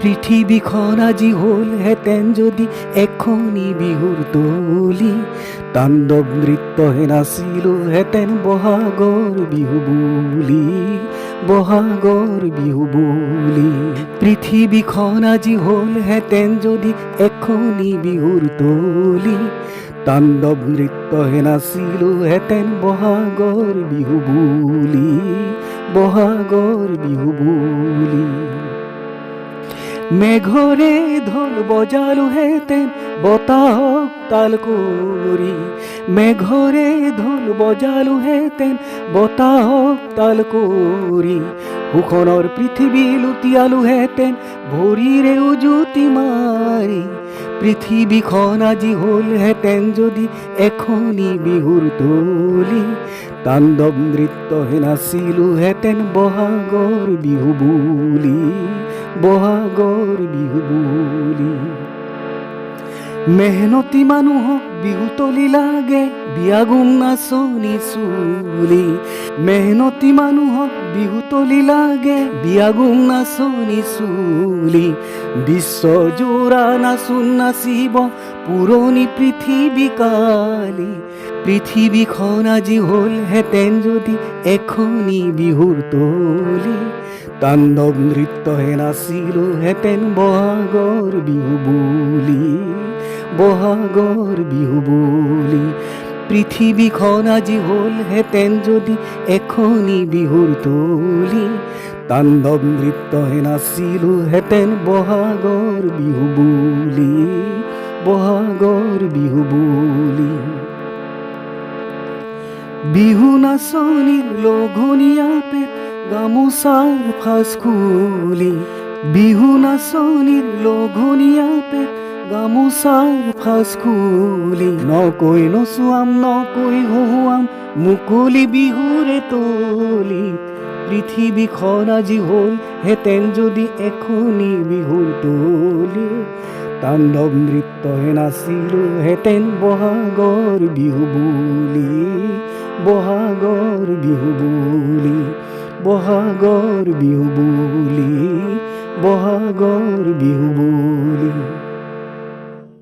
পৃথিৱীখন আজি হ'লহেঁতেন যদি এখনি বিহুৰ তলী, তাণ্ডৱ নৃত্যহে নাচিলোহেঁতেন বহাগৰ বিহু বুলি, বহাগৰ বিহু বুলি। পৃথিৱীখন আজি হ'লহেঁতেন যদি এখনি বিহুৰ তলী, তাণ্ডৱ নৃত্যহে নাচিলোহেঁতেন বহাগৰ বিহু বুলি, বহাগৰ বিহু বুলি। মেঘৰে ঢোল বজালোহেঁতেন বতাহক তাল কৰি, মেঘৰে ঢোল বজালোহেঁতেন বতাহক তাল কৰি, সুখনৰ পৃথিৱী লুটিয়ালোহেঁতেন ভৰিৰে উজুতি মাৰি। পৃথিৱীখন আজি হ'লহেঁতেন যদি এখনি বিহুৰ তলী, তাণ্ডৱ নৃত্যহে নাচিলোহেঁতেন বহাগৰ বিহু বুলি, বহাগৰ বিহু বুলি। মেহনতি মানুহক বিহুতলী লাগে বিয়াগুম নাচনি চুলি, মেহনতি মানুহক বিহুতলী লাগে বিয়াগুম নাচনি চুলি। বিশ্বজোৰা নাচোন নাচিব পুৰণি পৃথিৱী কালি, পৃথিৱীখন আজি হ'লহেঁতেন যদি এখনি বিহুৰ তলী, তাণ্ডৱ নৃত্যহে নাচিলোহেঁতেন বহাগৰ বিহু বুলি, বহাগৰ বিহু বুলি। পৃথিৱীখন আজি হ'লহেঁতেন যদি এখনি বিহুৰ তলী, তাণ্ডৱ নৃত্যহে নাচিলোহেঁতেন বহাগৰ বিহু বুলি, বহাগৰ বিহু বুলি। বিহু নাচনীৰ লঘনীয়া পেট গামোচাৰ ফাঁচ খুলি, বিহু নাচনীৰ লঘনীয়া পেট গামোচাৰ ফাঁচ খুলি। নকৈ নচুৱাম নকৈ হহুৱাম মুকলি বিহুৰে তলী, পৃথিৱীখন আজি হ'লহেঁতেন যদি এখনি বিহুৰ তলী, তাণ্ডৱ নৃত্যহে নাচিলোহেঁতেন বহাগৰ বিহু বুলি, বহাগৰ বিহু বুলি, বহাগৰ বিহু বুলি, বহাগৰ বিহু বুলি।